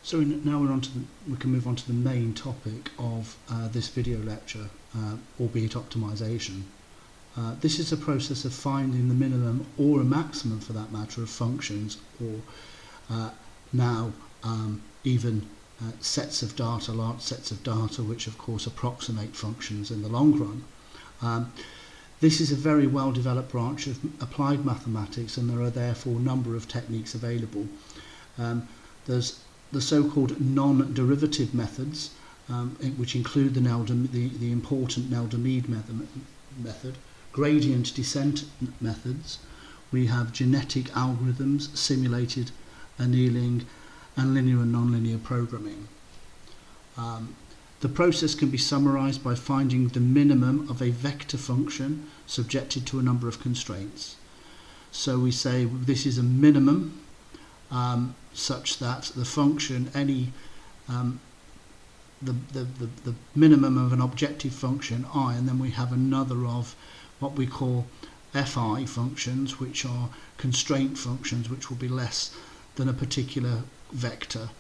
So now we can move on to the main topic of this video lecture, albeit optimization. This is a process of finding the minimum or a maximum, for that matter, of functions, or now even sets of data, large sets of data, which of course approximate functions in the long run. This is a very well developed branch of applied mathematics, and there are therefore a number of techniques available. There's the so-called non-derivative methods, which include the important Nelder-Mead method, gradient descent methods. We have genetic algorithms, simulated annealing, and linear and nonlinear programming. The process can be summarized by finding the minimum of a vector function subjected to a number of constraints. So we say this is a minimum such that the function, the minimum of an objective function I, and then we have another of what we call fi functions, which are constraint functions, which will be less than a particular vector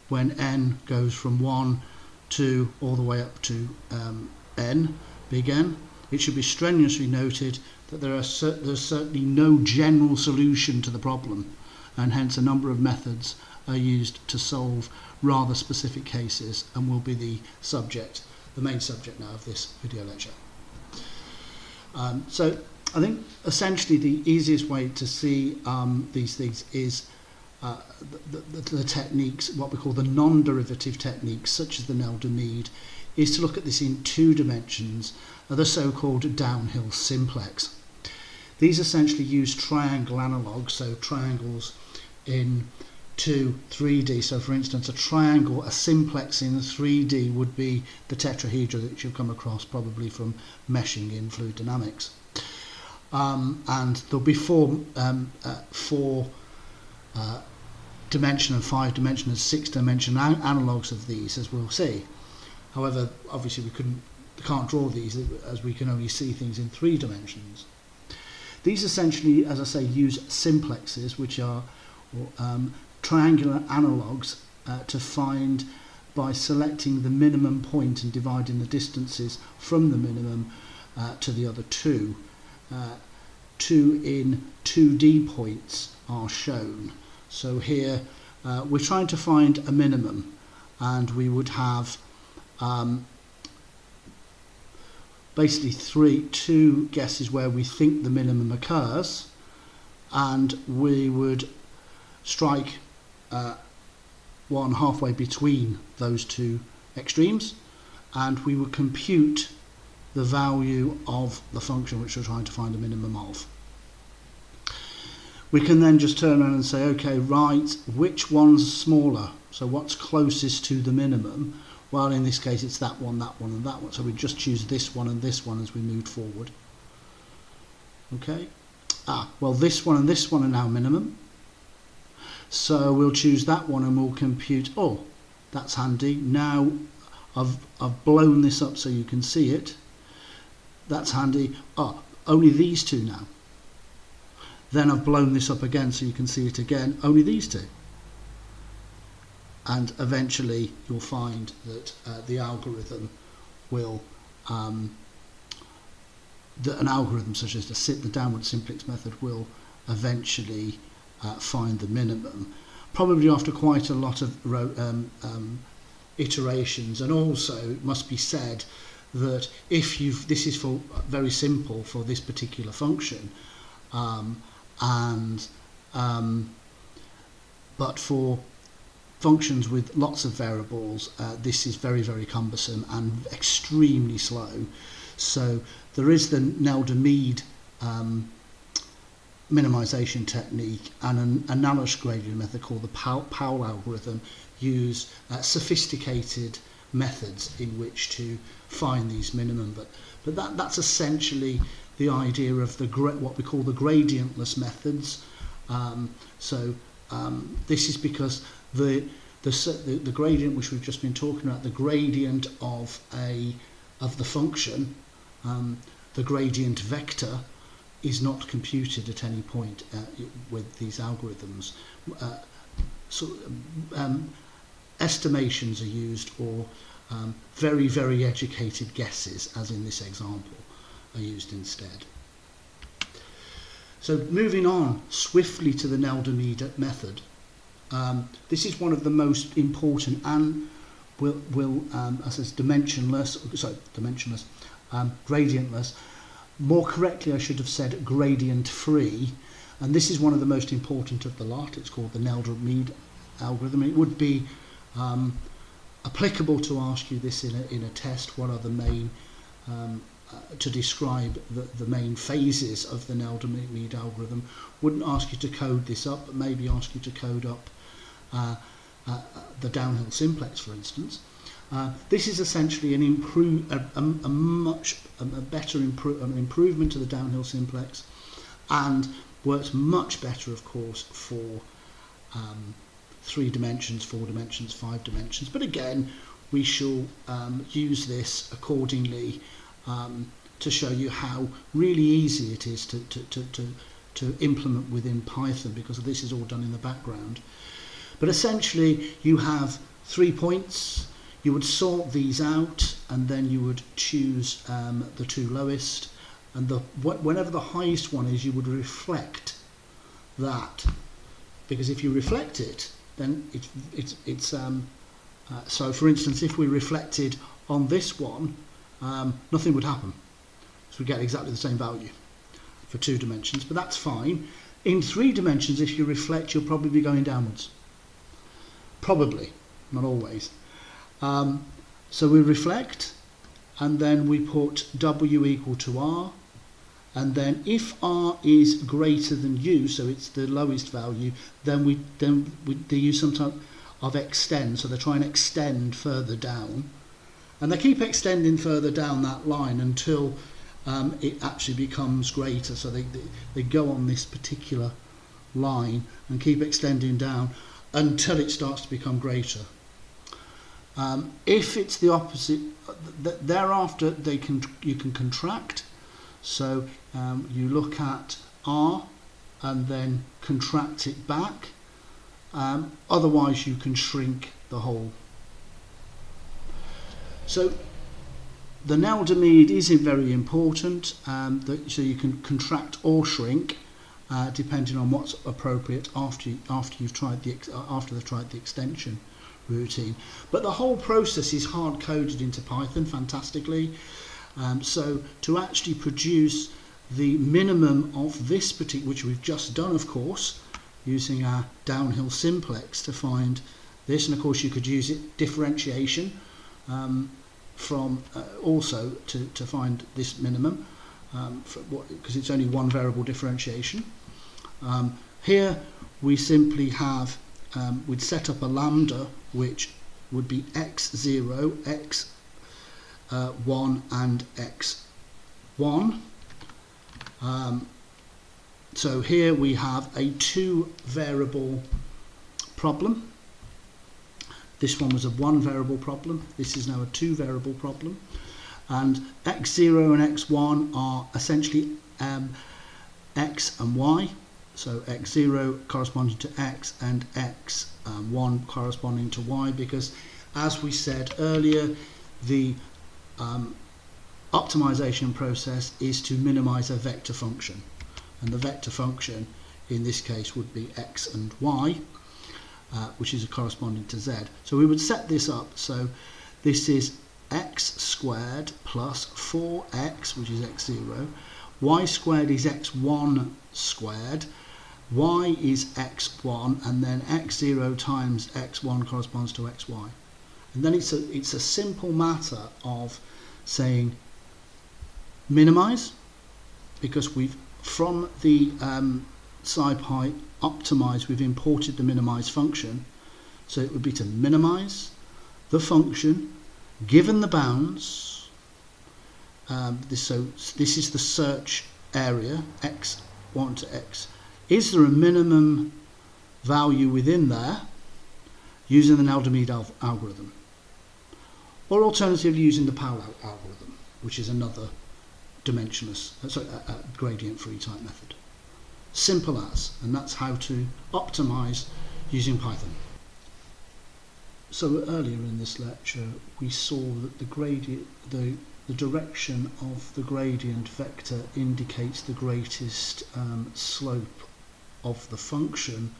when n goes from 1 to all the way up to n, big N. It should be strenuously noted that there's certainly no general solution to the problem, and hence a number of methods are used to solve rather specific cases, and will be the main subject now of this video lecture. So I think essentially the easiest way to see these things is the techniques, what we call the non-derivative techniques, such as the Nelder-Mead, is to look at this in 2 dimensions, the so-called downhill simplex. These essentially use triangle analogues, so triangles in 3D. So for instance, a triangle, a simplex in 3D would be the tetrahedra that you've come across probably from meshing in fluid dynamics. And there'll be 4 dimension and 5-dimension and 6-dimension analogues of these, as we'll see. However, obviously we can't draw these, as we can only see things in 3 dimensions. These essentially, as I say, use simplexes, which are triangular analogues to find, by selecting the minimum point and dividing the distances from the minimum to the other 2. 2 in 2D points are shown. So here we're trying to find a minimum, and we would have basically 2 guesses where we think the minimum occurs, and we would strike one halfway between those 2 extremes, and we would compute the value of the function which we're trying to find a minimum of. We can then just turn around and say, okay, right, which one's smaller? So what's closest to the minimum? Well, in this case, it's that one, and that one. So we just choose this one and this one as we move forward. Okay. Well, this one and this one are now minimum. So we'll choose that one and we'll compute. Oh, that's handy. Now I've blown this up so you can see it. That's handy. Only these 2 now. Then I've blown this up again so you can see it again. Only these 2. And eventually you'll find that the algorithm will, an algorithm such as the downward simplex method will eventually find the minimum, probably after quite a lot of iterations. And also it must be said that this is for very simple for this particular function, but for functions with lots of variables, this is very, very cumbersome and extremely slow. So there is the Nelder-Mead minimization technique, and an analogous gradient method called the Powell algorithm use sophisticated methods in which to find these minimum. But that's essentially the idea of what we call the gradientless methods. This is because the gradient which we've just been talking about, the gradient of the function, the gradient vector, is not computed at any point with these algorithms. estimations are used, or very, very educated guesses, as in this example, are used instead. So moving on swiftly to the Nelder-Mead method. This is one of the most important and as is dimensionless, gradientless. More correctly, I should have said gradient-free. And this is one of the most important of the lot. It's called the Nelder-Mead algorithm. It would be applicable to ask you this in a test. What are the main, to describe the main phases of the Nelder-Mead algorithm? Wouldn't ask you to code this up, but maybe ask you to code up the downhill simplex, for instance. This is essentially an improvement to the downhill simplex, and works much better, of course, for 3 dimensions, 4 dimensions, 5 dimensions. But again, we shall use this accordingly to show you how really easy it is to implement within Python, because this is all done in the background. But essentially, you have 3 points. You would sort these out, and then you would choose the 2 lowest, and whenever the highest one is, you would reflect that, because if you reflect it, then it's so for instance, if we reflected on this one, nothing would happen, so we get exactly the same value for 2 dimensions, but that's fine. In 3 dimensions, if you reflect, you'll probably be going downwards. Probably, not always. So we reflect, and then we put W equal to R, and then if R is greater than U, so it's the lowest value, then they use some type of extend, so they try and extend further down, and they keep extending further down that line until it actually becomes greater. So they go on this particular line and keep extending down until it starts to become greater. If it's the opposite, thereafter you can contract. So you look at R and then contract it back. Otherwise, you can shrink the whole. So the Nelder-Mead isn't very important. So you can contract or shrink depending on what's appropriate after they've tried the extension routine. But the whole process is hard coded into Python fantastically. So to actually produce the minimum of this particular, which we've just done, of course, using our downhill simplex to find this, and of course you could use it differentiation from also to find this minimum, because it's only one variable differentiation. Here we simply have we'd set up a lambda which would be x0, x1 and x1. So here we have a 2 variable problem. This one was a 1 variable problem. This is now a 2 variable problem. And x0 and x1 are essentially x and y. So x0 corresponding to x and x1 corresponding to y, because as we said earlier, the optimization process is to minimize a vector function, and the vector function in this case would be x and y, which is corresponding to z. So we would set this up, so this is x squared plus 4x, which is x0, y squared is x1 squared, y is x1, and then x0 times x1 corresponds to xy. And then it's a simple matter of saying minimize, because we've from the SciPy optimize, we've imported the minimize function, so it would be to minimize the function given the bounds. This is the search area, x1 to x. Is there a minimum value within there using the Nelder-Mead algorithm, or alternatively using the Powell algorithm, which is another dimensionless, gradient-free type method. Simple as, and that's how to optimize using Python. So earlier in this lecture we saw that the direction of the gradient vector indicates the greatest slope of the function,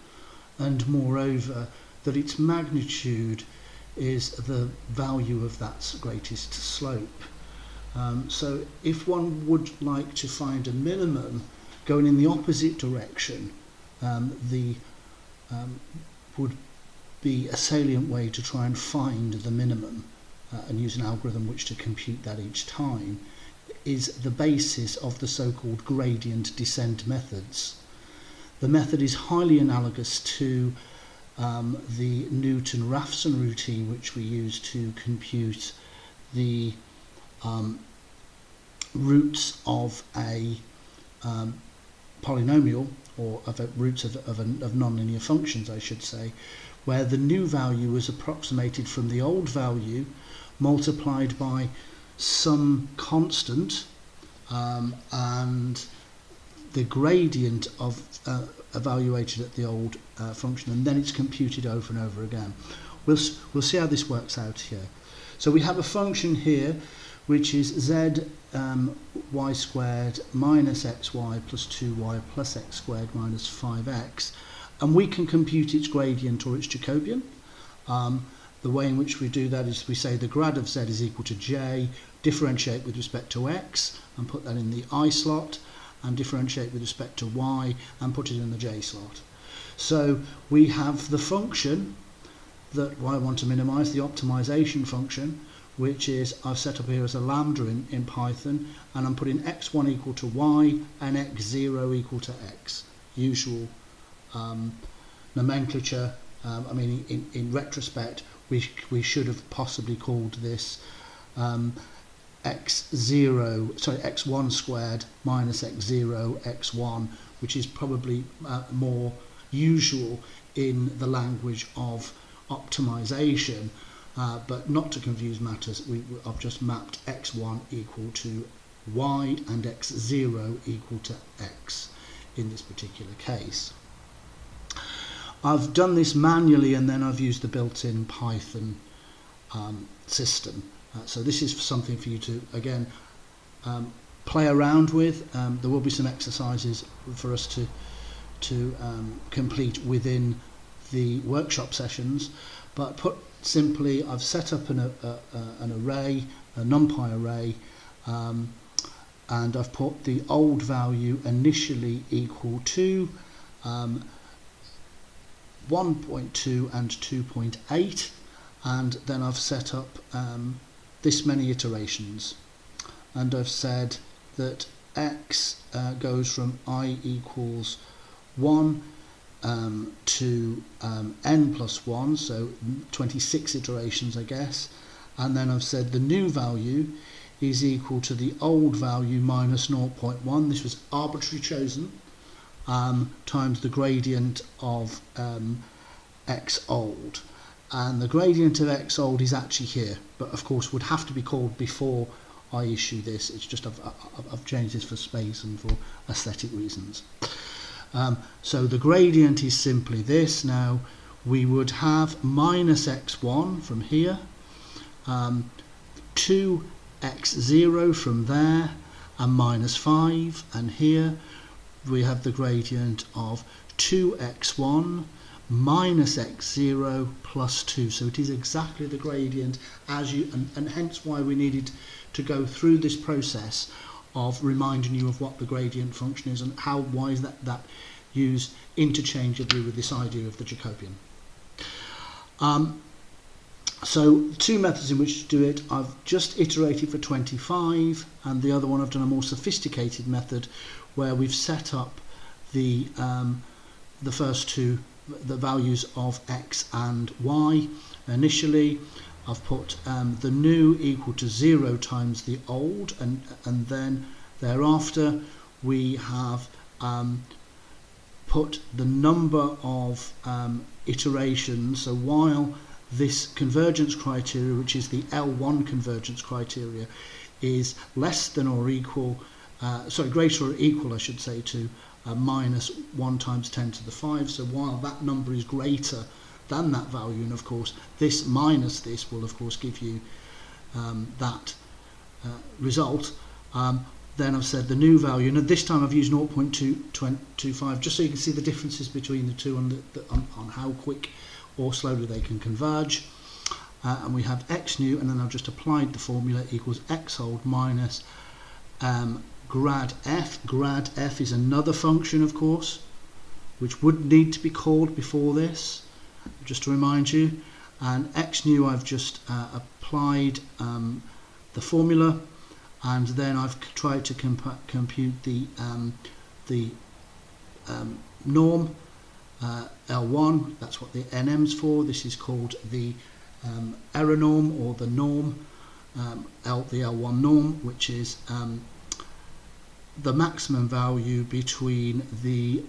and moreover that its magnitude is the value of that greatest slope. So if one would like to find a minimum going in the opposite direction, would be a salient way to try and find the minimum and use an algorithm which to compute that each time, is the basis of the so-called gradient descent methods. The method is highly analogous to the Newton-Raphson routine which we use to compute the roots of a polynomial, or of roots of nonlinear functions, I should say, where the new value is approximated from the old value multiplied by some constant, and the gradient of evaluated at the old function, and then it's computed over and over again. We'll see how this works out here. So we have a function here which is z y squared minus xy plus 2y plus x squared minus 5x, and we can compute its gradient or its Jacobian. The way in which we do that is we say the grad of z is equal to j, differentiate with respect to x and put that in the I slot, and differentiate with respect to y and put it in the j slot. So we have the function that I want to minimize, the optimization function, which is I've set up here as a lambda in Python, and I'm putting x1 equal to y and x0 equal to x. Usual nomenclature. I mean, in retrospect, we should have possibly called this x1 squared minus x0 x1, which is probably more usual in the language of optimization, but not to confuse matters, I've just mapped x1 equal to y and x0 equal to x in this particular case. I've done this manually, and then I've used the built-in Python system. So this is something for you to, again, play around with. There will be some exercises for us to complete within the workshop sessions, but put simply, I've set up an array, a NumPy array, and I've put the old value initially equal to 1.2 and 2.8, and then I've set up this many iterations, and I've said that x goes from I equals 1 to n plus 1, so 26 iterations, I guess, and then I've said the new value is equal to the old value minus 0.1, this was arbitrarily chosen, times the gradient of x old. And the gradient of x old is actually here, but of course would have to be called before I issue this. It's just I've changed this for space and for aesthetic reasons. So the gradient is simply this. Now we would have minus x1 from here, 2x0 from there, and minus 5, and here we have the gradient of 2x1 minus x0 plus 2. So it is exactly the gradient as you, and hence why we needed to go through this process of reminding you of what the gradient function is and why is that used interchangeably with this idea of the Jacobian. So two methods in which to do it. I've just iterated for 25, and the other one I've done a more sophisticated method where we've set up the first two, the values of x and y. Initially I've put the new equal to 0 times the old, and then thereafter we have put the number of iterations. So while this convergence criteria, which is the L1 convergence criteria, is less than or equal, greater or equal, I should say, to minus 1 times 10 to the 5. So while that number is greater than that value, and of course this minus this will of course give you that result. Then I've said the new value, and this time I've used 0.225 just so you can see the differences between the two on how quick or slowly they can converge. And we have x new, and then I've just applied the formula, equals x old minus grad f. Grad f is another function, of course, which would need to be called before this, just to remind you. And x new, I've just applied the formula, and then I've tried to compute the norm, L1, that's what the NM's for. This is called the error norm, or the norm, the L1 norm, which is the maximum value between the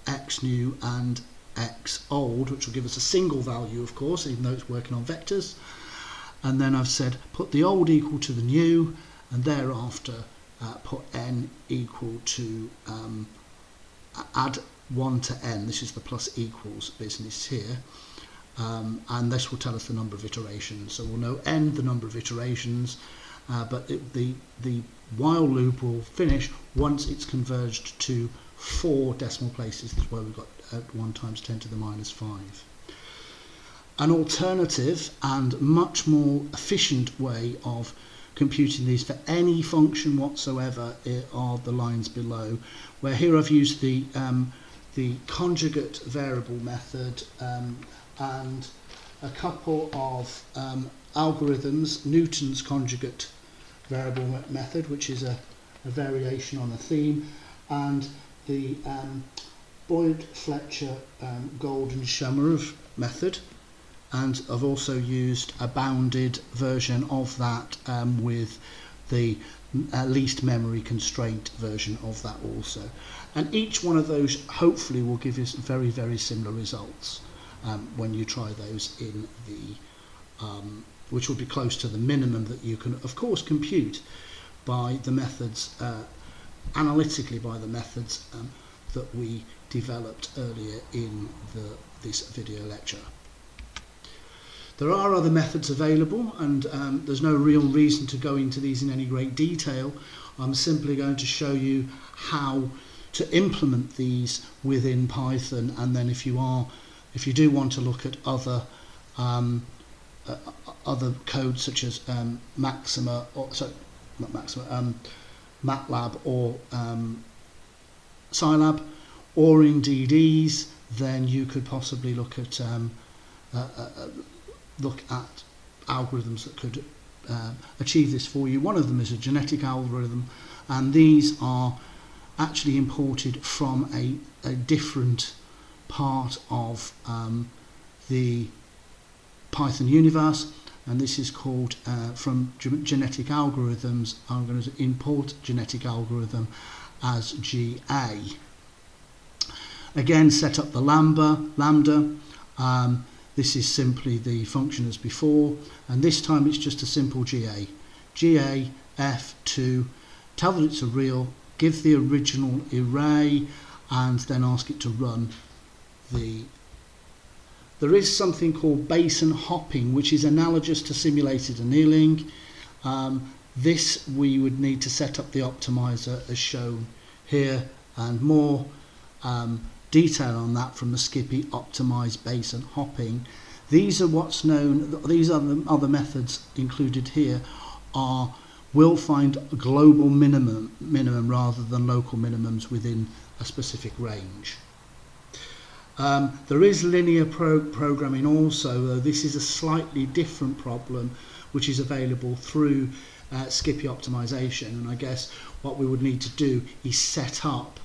x new and x old, which will give us a single value, of course, even though it's working on vectors. And then I've said put the old equal to the new, and thereafter put n equal to add 1 to n. This is the plus equals business here, and this will tell us the number of iterations. So we'll know n, the number of iterations, but the while loop will finish once it's converged to 4 decimal places. That's where we've got 1 times 10 to the minus 5. An alternative and much more efficient way of computing these for any function whatsoever are the lines below, where here I've used the conjugate variable method and a couple of algorithms, Newton's conjugate variable method, which is a variation on a theme, and the Boyd, Fletcher, Gold and Shumarov method. And I've also used a bounded version of that with the least memory constraint version of that also. And each one of those hopefully will give you very, very similar results when you try those in the, which will be close to the minimum that you can, of course, compute by the methods, analytically by the methods that we developed earlier in this video lecture. There are other methods available, and there's no real reason to go into these in any great detail. I'm simply going to show you how to implement these within Python, and then if you do want to look at other codes such as Maxima, or sorry, not Maxima, MATLAB or Scilab, or indeed ease, then you could possibly look at algorithms that could achieve this for you. One of them is a genetic algorithm, and these are actually imported from a different part of the Python universe, and this is called from genetic algorithms. I'm going to import genetic algorithm as GA. Again, set up the lambda. This is simply the function as before, and this time it's just a simple GA. GA F2, tell that it's a real, give the original array, and then ask it to run the... There is something called Bayesian hopping, which is analogous to simulated annealing. This we would need to set up the optimizer as shown here, and more detail on that from the Skippy optimize Bayesian hopping. These are what's known, these are the other methods included here, will find a global minimum rather than local minimums within a specific range. There is linear programming also, though this is a slightly different problem which is available through Skippy optimization, and I guess what we would need to do is set up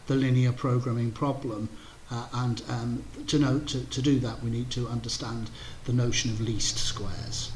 the linear programming problem, and to do that we need to understand the notion of least squares.